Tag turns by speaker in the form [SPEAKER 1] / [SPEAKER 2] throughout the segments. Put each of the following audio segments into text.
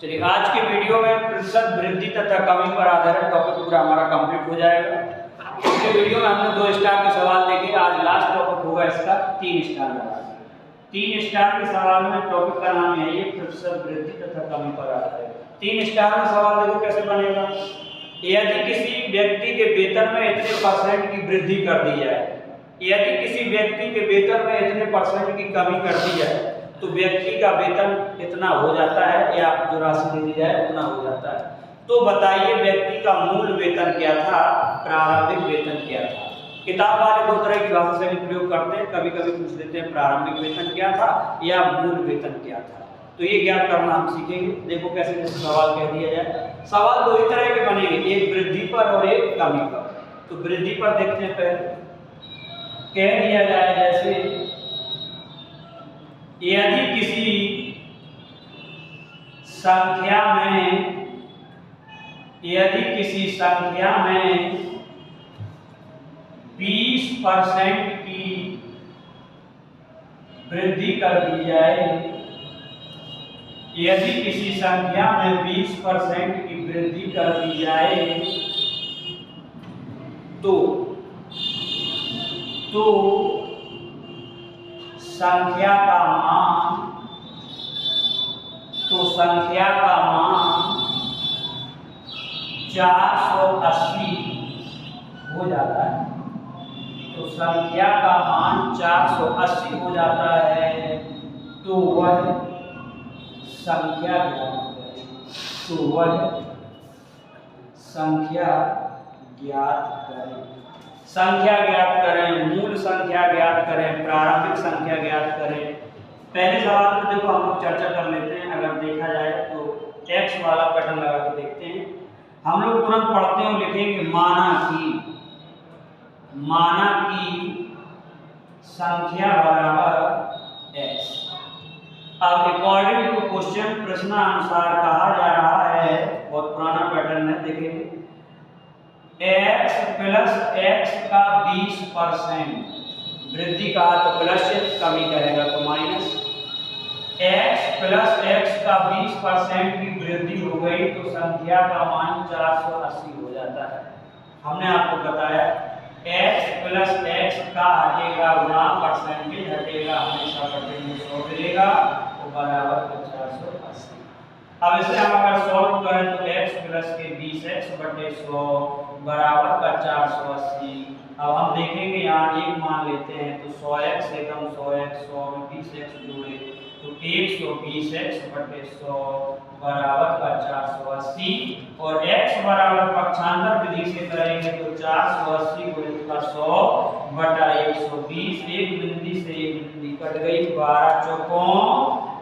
[SPEAKER 1] चलिए, आज के वीडियो में प्रतिशत वृद्धि तथा कमी पर आधारित टॉपिक पूरा हमारा कंप्लीट हो जाएगा। पिछले वीडियो में हमने 2 स्टार के सवाल देखे, आज लास्ट टॉपिक होगा इसका 3 स्टार वाला। 3 स्टार के सवाल में टॉपिक का नाम है ये प्रतिशत वृद्धि तथा कमी पर आधारित। 3 स्टार में सवाल देखो कैसे बनेगा। यदि किसी व्यक्ति के वेतन में इतने % की वृद्धि कर दी जाए, यदि किसी व्यक्ति के वेतन में इतने % की कमी कर दी जाए तो व्यक्ति का वेतन इतना हो जाता है या जो राशि दे दी जाए उतना हो जाता है। तो बताइए व्यक्ति का मूल वेतन क्या था, प्रारंभिक वेतन क्या था। किताब वाले 2 तरह की भाषा शैली प्रयोग करते हैं, कभी कभी पूछ लेते हैं प्रारंभिक वेतन क्या था या मूल वेतन क्या था। तो ये ज्ञात करना हम सीखेंगे। देखो कैसे जैसे सवाल कह दिया जाए। सवाल 2 ही तरह के बनेंगे, एक वृद्धि पर और एक कमी पर। तो वृद्धि पर देखते हैं। पहले कह दिया जाए जैसे यदि किसी संख्या में 20% की वृद्धि कर दी जाए, यदि किसी संख्या में 20% की वृद्धि कर दी जाए तो संख्या का मान 480 हो जाता है। तो संख्या का मान 480 हो जाता है। तो वह संख्या ज्ञात करें, मूल संख्या ज्ञात करें, प्रारंभिक संख्या ज्ञात करें। पहले सवाल में देखो हम लोग चर्चा कर लेते हैं। अगर देखा जाए तो x वाला पैटर्न लगा के देखते हैं। हम लोग तुरंत पढ़ते हैं, लिखेंगे माना की संख्या बराबर x। अब अकॉर्डिंग टू क्वेश्चन, प्रश्नानुसार कहा जा रहा है, बहुत पुराना पैटर्न है, देखेंगे x प्लस x का 20% वृद्धि कहा तो प्लस, कमी करेगा तो माइनस। x प्लस x का 20% की वृद्धि हो गई तो संख्या का मान 480 हो जाता है। हमने आपको बताया x प्लस x का हटेगा गुणा परसेंटेज हटेगा, हमेशा परसेंटेज 100 मिलेगा तो बराबर 480। अब इसे हम अगर सॉल्व करें तो x प्लस के 20x बटे 100 बराबर का 480। अब हम देखेंगे यहाँ एक मान लेते हैं तो 100x एकम 100x, 100 में 20x जोड़े तो 120x बटे 100 बराबर का 480। और x बराबर पक्षांतर विधि से करेंगे तो 480 गुणित का 100 बटा 120। एक बिंदी से एक बिंदी कट गई, 12 चौकों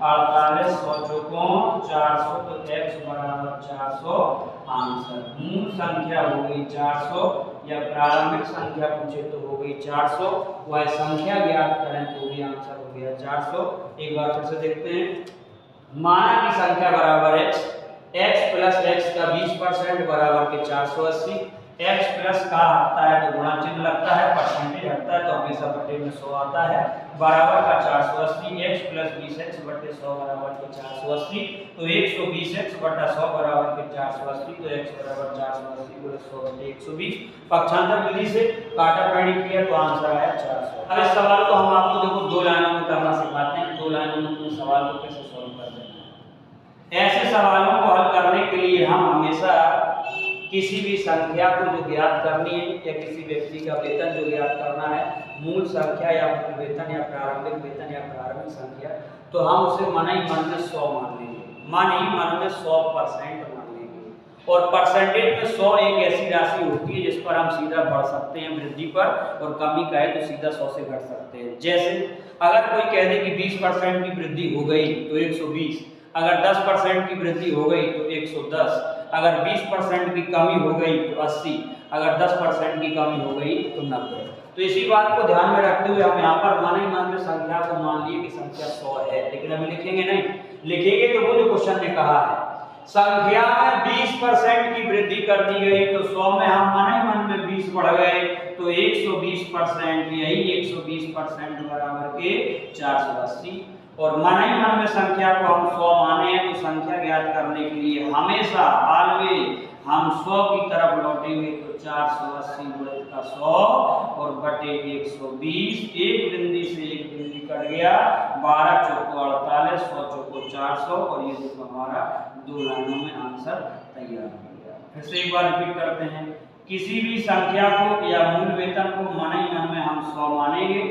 [SPEAKER 1] 48, 100 चौकों 400, तो x बराबर 400 आंसर। मूल संख्या हो गई 400 या प्रारंभिक संख्या पूछे तो हो गई 400। वह संख्या ज्ञात करें तो भी आंसर हो गया 400। एक बार फिर से देखते हैं। माना की संख्या बराबर x प्लस x का 20% बराबर के 480। x प्लस का हटता है तो गुणा चिन्ह लगता है, परसेंटेज हटता है तो हमेशा बटे में 100 आता है, बराबर का 480। x प्लस 20x बटे 100 बराबर के 480। तो 120x बटा 100 बराबर के 480। तो x बराबर 480 गुणे 100 बटे 120। पक्षांतर विधि से काटाकाटी किया तो आंसर आया 400। अब इस सवाल को हम आपको देखो 2 लाइनों में करना सिखाते हैं। 2 लाइनों में अपने सवाल को कैसे सॉल्व कर देना है। ऐसे सवालों को हल करने के लिए हम हमेशा किसी भी संख्या को जो ज्ञात करनी है या किसी व्यक्ति का वेतन जो ज्ञात करना है, मूल संख्या या मूल वेतन या प्रारंभिक वेतन या प्रारंभिक संख्या, तो हम उसे मन ही मन में 100 मान लेंगे, मन ही मन में 100% मान लेंगे। और परसेंटेज में 100 एक ऐसी राशि होती है जिस पर हम सीधा बढ़ सकते हैं वृद्धि पर, और कमी का है तो सीधा 100 से घट सकते हैं। जैसे अगर कोई कह दे कि 20% की वृद्धि हो गई तो 120, अगर 10% की वृद्धि हो गई तो 110, अगर 20% की कमी हो गई तो 80, अगर 10% की कमी हो गई तो 90। तो इसी बात को ध्यान में रखते हुए हम यहाँ पर मन ही मन में संख्या को मान लिए कि संख्या 100 है, लेकिन अभी लिखेंगे नहीं। लिखेंगे तो वो जो क्वेश्चन ने कहा है, संख्या में 20% की वृद्धि कर दी गई तो 100 में हम मन ही मन में 20 बढ़ गए तो 120%, यही 120% बराबर के 480। और मन ही मन में संख्या को हम 100 माने हैं, तो संख्या ज्ञात करने के लिए हमेशा ऑलवेज हम 100 की तरफ लौटेंगे। तो 480 गुणे का 100 और बटे 120, एक बिंदी से एक बिंदी कट गया, 12 चौको 48, 100 चौको 400, और ये देखो हमारा 2 लाइनों में आंसर तैयार हो गया। फिर से एक बार रिपीट करते हैं, किसी भी संख्या को या मूल वेतन को मन ही मन में हम 100 मानेंगे,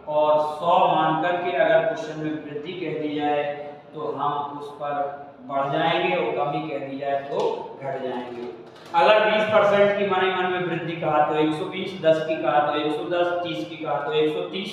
[SPEAKER 1] और 100 मान करके अगर क्वेश्चन में वृद्धि कह दी जाए तो हम उस पर बढ़ जाएंगे, और कमी कह दी जाए तो घट जाएंगे। अगर 20% की मन ही मन में वृद्धि कहा तो 120, 10 की कहा तो 110, 30 की कहा तो 130,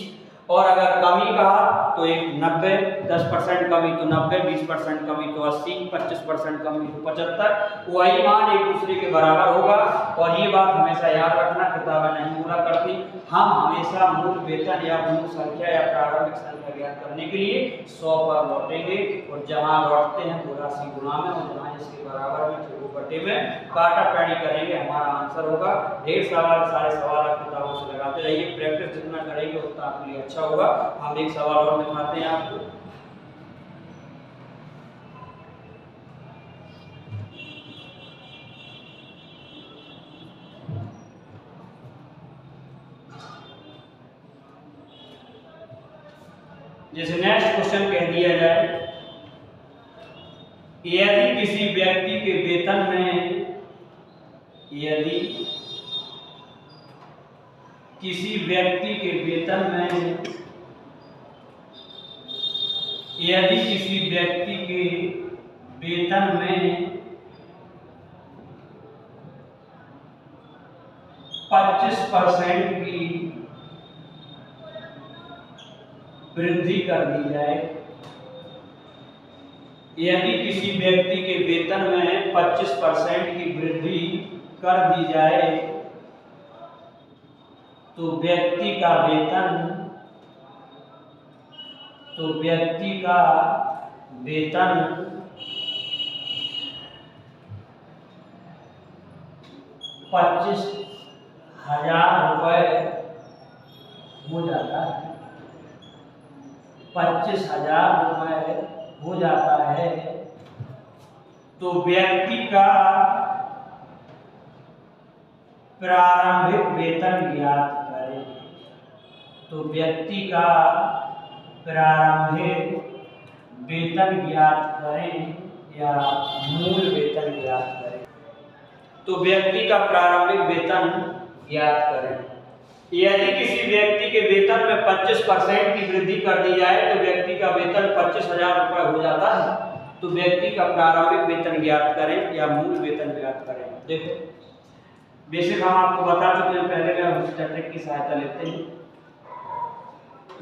[SPEAKER 1] और अगर कमी कहा तो 90, 10% कमी तो 90, 20% कमी तो 80, 25% कमी तो 75, वही मान एक दूसरे के बराबर होगा। और ये बात हमेशा याद रखना, किताबें नहीं बोला करती, हम हमेशा मूल वेतन या मूल संख्या या प्रारंभिक संख्या ज्ञात करने के लिए 100 पर लौटेंगे, और जहां लौटते हैं वो राशि गुणा में, और जहां जिसके बराबर में वो बटे में काटा पैड़ी करेंगे, हमारा आंसर होगा। ढेर सवाल, सारे सवाल आप किताबों से लगाते रहिए, प्रैक्टिस जितना करेंगे उतना आपके लिए अच्छा होगा। हम एक सवाल और दिखाते हैं आपको। जैसे नेक्स्ट क्वेश्चन कह दिया जाए, यदि किसी व्यक्ति के वेतन में, यदि किसी व्यक्ति के वेतन में, यदि किसी व्यक्ति के वेतन में 25% की वृद्धि कर दी जाए, यदि किसी व्यक्ति के वेतन में 25% की वृद्धि कर दी जाए, तो व्यक्ति का वेतन 25,000 रुपए हो जाता है, 25,000 रुपए हो जाता है। तो व्यक्ति का प्रारंभिक वेतन ज्ञात करें, तो व्यक्ति का प्रारंभिक वेतन ज्ञात करें या मूल वेतन ज्ञात करें। तो व्यक्ति का प्रारंभिक वेतन ज्ञात करें। यदि किसी व्यक्ति के वेतन में 25% की वृद्धि कर दी जाए, तो व्यक्ति का वेतन 25,000 रुपए हो जाता है। तो व्यक्ति का प्रारंभिक वेतन ज्ञात करें या मूल वेतन ज्ञात करें। देखो, बेसिक हम आपको बता चुके हैं पहले में, हम स्टैटिक की सहायता लेते हैं।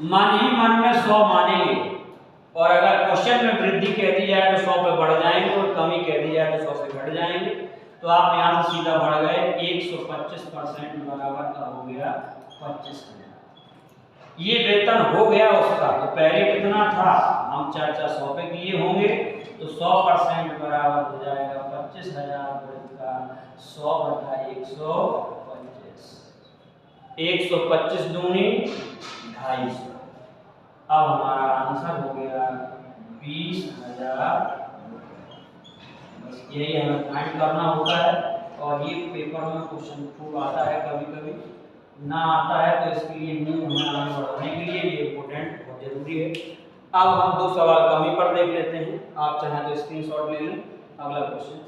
[SPEAKER 1] मन ही मन में 100 मानेंगे, और अगर क्वेश्चन में वृद्धि कह दी जाए तो 100 पे बढ़ जाएंगे, और कमी कह दी जाए तो 100 से घट जाएंगे। तो आप यहाँ से सीधा बढ़ गए, 125% बराबर का हो गया 25,000। ये वेतन हो गया उसका। तो पहले कितना था, हम 400 पे किए होंगे, तो 100% बराबर हो जाएगा 25,000 का 100 बटा 125, 125 दूनी 250। अब हमारा आंसर हो गया 20,000। बस यही हमें फाइंड करना होता है, और ये पेपर में क्वेश्चन खूब आता है, कभी कभी ना आता है, तो इसके लिए न्यू हमें आगे बढ़ाने के लिए ये इम्पोर्टेंट बहुत जरूरी है। अब हम 2 सवाल कमी पर देख लेते हैं, आप चाहें तो स्क्रीनशॉट ले लें। अगला क्वेश्चन,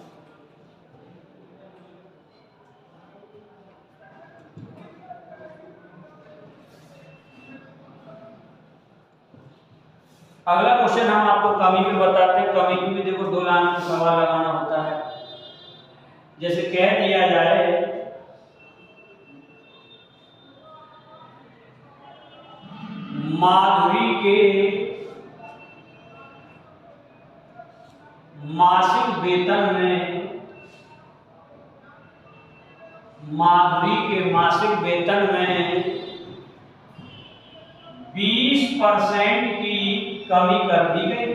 [SPEAKER 1] अगला क्वेश्चन हम आपको कमी में बताते हैं। कमी में देखो 2 लाइन में सवाल लगाना होता है। जैसे कह दिया जाए, माधुरी के मासिक वेतन में, माधुरी के मासिक वेतन में 20% की कमी कर दी गई।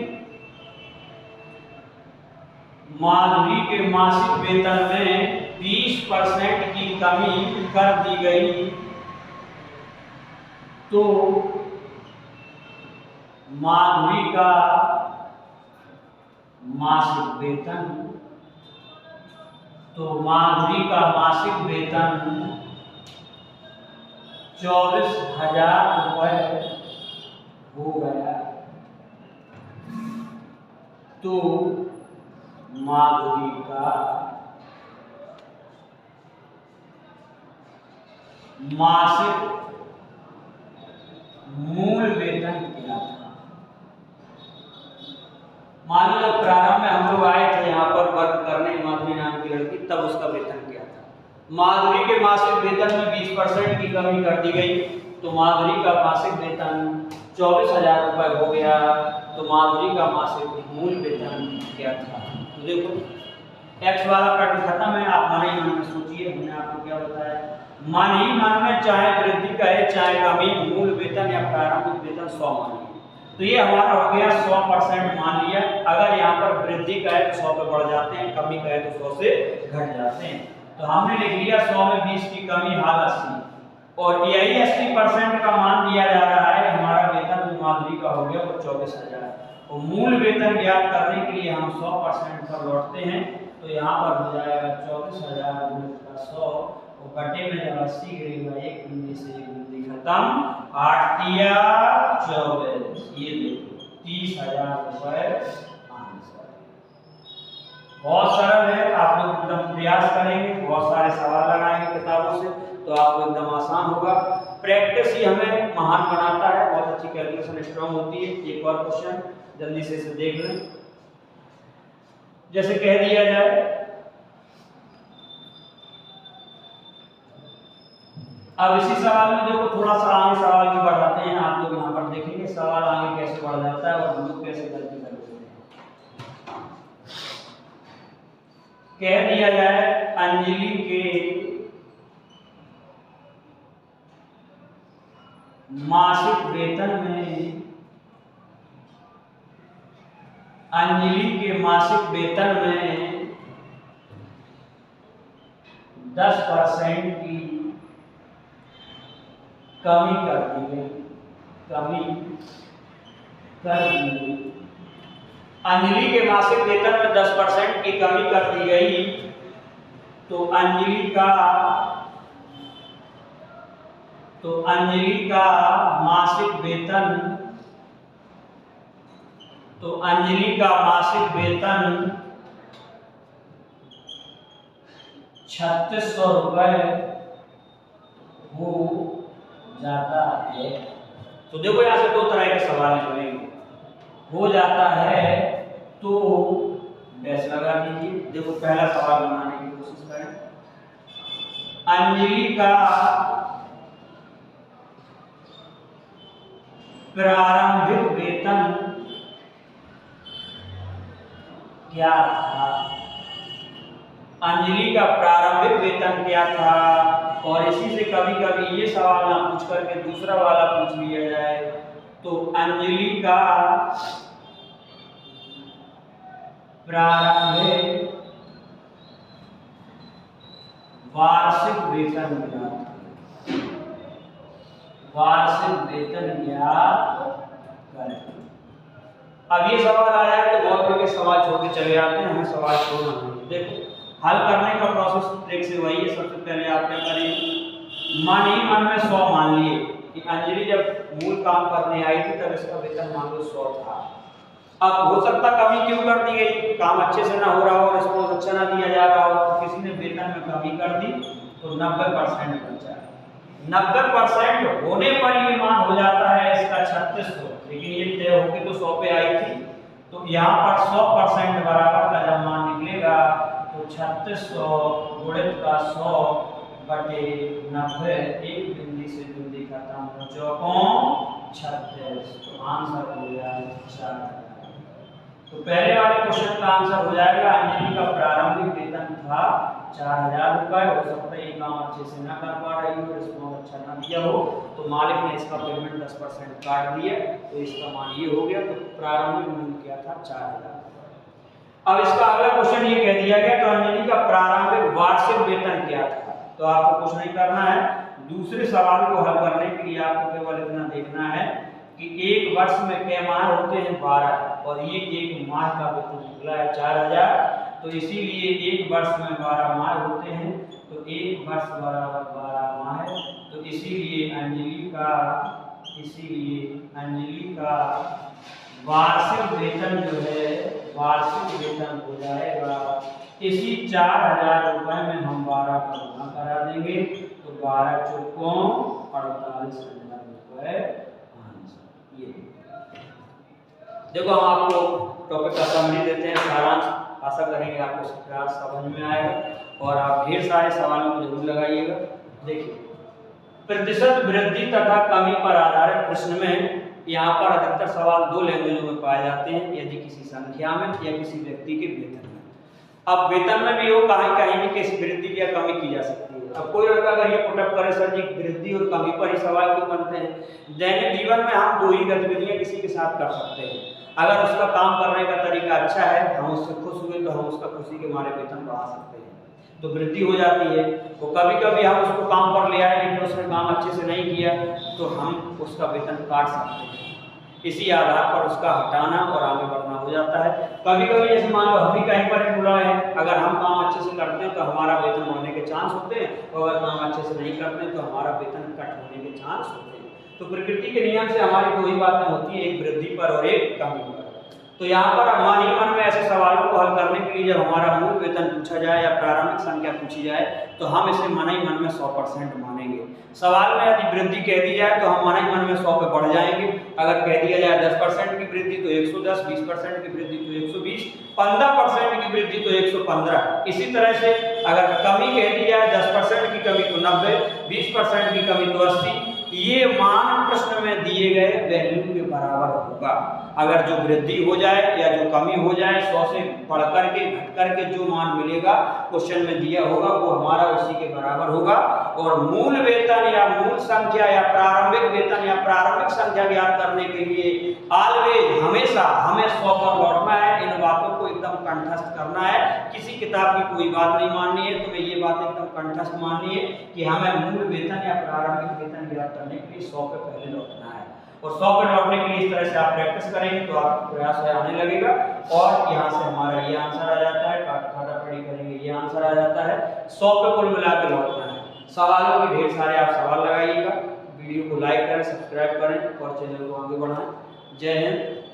[SPEAKER 1] माधुरी के मासिक वेतन में 20% की कमी कर दी गई, तो माधुरी का मासिक वेतन, तो माधुरी का मासिक वेतन 24,000 रुपये हो गया। तो माधुरी का मासिक मूल वेतन क्या था? मान लो जब प्रारंभ में हम लोग आए थे यहाँ पर वर्क करने माधुरी नाम की लड़की, तब उसका वेतन क्या था? माधुरी के मासिक वेतन में 20% की कमी कर दी गई, तो माधुरी का मासिक वेतन 24,000 रुपये हो गया। तो माधुरी का मासिक मूल वेतन क्या था? तो देखो एक्स वाला प्रश्न खत्म है। आप मन ही मन में सोचिए, हमने आपको क्या बताया, मन ही मन में चाहे वृद्धि कहे चाहे कमी, मूल वेतन या प्रारंभिक वेतन 100 मानिए। तो ये हमारा हो गया 100% मान लिया। अगर यहाँ पर वृद्धि कहे तो 100 पे बढ़ जाते हैं, कमी कहे तो 100 से घट जाते हैं। तो हमने लिख लिया 100 में 20 की कमी हाल 80, और यही 80% का मान दिया जा रहा है। हमारा वेतन जो माधुरी का हो गया वो 24,000। और मूल वेतन ज्ञात करने के लिए हम 100% पर लौटते हैं। तो यहाँ पर हो जाएगा 24,000 गुणित 100, और बटे में जब 80 गिरेगा एक बिंदी से एक बिंदी खत्म, 8 तिया 24, ये देखो 30,000 रुपये आंसर। बहुत सरल है, आप लोग एकदम प्रयास करेंगे, बहुत सारे सवाल लगाएंगे किताबों से, तो आपको एकदम आसान होगा। प्रैक्टिस ही हमें महान बनाता है, बहुत अच्छी कैलकुलेशन स्ट्रांग होती है। एक और क्वेश्चन जल्दी से इसे देख लें। जैसे कह दिया जाए, अब इसी सवाल में देखो थोड़ा सा आगे सवाल भी बढ़ाते हैं। आप लोग यहाँ पर देखेंगे सवाल आगे कैसे बढ़ जाता है और हम लोग कैसे गलती कर लेते हैं। कह दिया जाए अंजलि के मासिक वेतन में, अंजलि के मासिक वेतन में 10% की कमी कर दी गई, कमी कर दी गई। अंजलि के मासिक वेतन में 10% की कमी कर दी गई, तो अंजलि का मासिक वेतन, तो अंजलि का मासिक वेतन 3600 रुपये हो जाता है। तो देखो यहाँ से दो तरह के सवाल निकलेंगे। हो जाता है तो डैश लगा दीजिए। देखो पहला सवाल बनाने की कोशिश करें। अंजलि का प्रारंभिक वेतन क्या था? अंजलि का प्रारंभिक वेतन क्या था? और इसी से कभी कभी ये सवाल ना पूछ करके दूसरा वाला पूछ लिया जाए, तो अंजलि का प्रारंभिक वार्षिक वेतन ज्ञात, वार्षिक वेतन ज्ञात करें। अब ये सवाल आ जाए तो बहुत बड़े सवाल छोड़ के चले जाते हैं, हमें सवाल छोड़ना नहीं। देखो हल करने का प्रोसेस एक से वही है। सबसे पहले आप क्या करेंगे, मन ही मन में 100 मान लिए कि अंजलि जब मूल काम करने आई थी तब इसका वेतन मान लो 100 था। अब हो सकता कमी क्यों कर दी गई, काम अच्छे से ना हो रहा हो, रिस्पॉन्स अच्छा ना दिया जा रहा हो, तो किसी ने वेतन में कमी कर दी, तो 90% बचा। 90% होने पर ये मान हो जाता है इसका 3600, लेकिन ये तय होके तो 100 पे आई थी। तो यहाँ पर 100% बराबर का जब मान निकलेगा तो 3600 गुणित का 100 बटे 90, एक बिंदी से बिंदी खत्म, चौकों 36, तो आंसर हो जाएगा 4000। तो पहले वाले क्वेश्चन का आंसर हो जाएगा अंजलि का प्रारंभिक वेतन था 4000 रुपये। हो सकता है ये काम अच्छे से ना कर पा रही हो, रिस्पॉन्स अच्छा ना दिया हो, तो मालिक ने इसका पेमेंट 10% काट दिया, तो इसका मान ये हो गया। तो प्रारंभिक मूल्य क्या था 4000। अब इसका अगला क्वेश्चन ये कह दिया गया तो अंजलि का प्रारंभिक वार्षिक वेतन क्या था। तो आपको कुछ नहीं करना है, दूसरे सवाल को हल करने के लिए आपको केवल इतना देखना है कि एक वर्ष में कै माह होते हैं 12, और ये एक माह का वेतन निकला है 4000। तो इसीलिए एक वर्ष में 12 माह होते हैं, तो एक वर्ष बराबर 12 माह है। तो इसीलिए अंजलि का वार्षिक वेतन जो है, वार्षिक वेतन हो जाएगा इसी 4000 रुपये में हम 12 का गुणा करा देंगे, तो 12 चौकों 48,000 रुपये आंसर। ये देखो हम आपको टॉपिक का समरी देते हैं, सारांश। आशा करेंगे आपको क्लास समझ में आएगा और आप ढेर सारे सवालों को जरूर लगाइएगा। देखिए, प्रतिशत वृद्धि तथा कमी पर आधारित प्रश्न में यहाँ पर अधिकतर सवाल दो लैंग्वेजों में पाए जाते हैं, यदि किसी संख्या में या किसी व्यक्ति के वेतन में। अब वेतन में भी वो कहीं भी किसी वृद्धि या कमी की जा सकती है। अब कोई लड़का अगर ये पुटअप करे सर जी वृद्धि और कमी पर ही सवाल क्यों बनते हैं, दैनिक जीवन में हम दो ही गतिविधियां किसी के साथ कर सकते हैं। अगर उसका काम करने का तरीका अच्छा है, हम उससे खुश हुए, तो हम उसका खुशी के मारे वेतन बढ़ा सकते हैं, तो वृद्धि हो जाती है। तो कभी कभी हम उसको काम पर ले आए लेकिन उसने काम अच्छे से नहीं किया, तो हम उसका वेतन काट सकते हैं। इसी आधार पर उसका हटाना और आगे बढ़ना हो जाता है। कभी कभी जैसे मान लो हम भी कहीं पर बुलाए हैं, अगर हम काम अच्छे से करते हैं तो हमारा वेतन बढ़ने के चांस होते हैं, और अगर काम अच्छे से नहीं करते हैं तो हमारा वेतन कट होने के चांस होते हैं। तो प्रकृति के नियम से हमारी दो ही बातें होती है, एक वृद्धि पर और एक कमी पर। तो यहाँ पर मन ही मन में ऐसे सवालों को हल करने के लिए जब हमारा मूल वेतन पूछा जाए या प्रारंभिक संख्या पूछी जाए, तो हम इसे मन ही मन में 100% मानेंगे। सवाल में यदि वृद्धि कह दी जाए तो हम मन ही मन में 100 पे बढ़ जाएंगे। अगर कह दिया जाए 10% की वृद्धि तो 110, 20% की वृद्धि तो 120, 15% की वृद्धि तो 115। इसी तरह से अगर कमी कह दी जाए 10% की कमी तो 90, 20% की कमी तो 80। ये मान प्रश्न में दिए गए वैल्यू के बराबर होगा। अगर जो वृद्धि हो जाए या जो कमी हो जाए, 100 से बढ़ करके घट करके जो मान मिलेगा क्वेश्चन में दिया होगा वो हमारा उसी के बराबर होगा। और मूल वेतन या मूल संख्या या प्रारंभिक वेतन या प्रारंभिक संख्या ज्ञात करने के लिए ऑलवेज हमेशा हमें 100 पर लौटना है। इन बातों को एकदम कंठस्थ करना है। किसी किताब की कोई बात नहीं माननी है, तुम्हें ये बात एकदम कंठस्थ माननी है कि हमें मूल वेतन या प्रारंभिक वेतन ज्ञात करने के लिए 100 पे पहले लौटना है। और 100 पे लौटने के लिए इस तरह से आप प्रैक्टिस करेंगे तो आपको प्रयास आने लगेगा। और यहाँ से हमारा ये आंसर आ जाता है, काटाकाटी करेंगे ये आंसर आ जाता है। 100 पे कुल मिला के लौटना है। सवालों के ढेर सारे आप सवाल लगाइएगा। वीडियो को लाइक करें, सब्सक्राइब करें और चैनल को आगे बढ़ाएं। जय हिंद।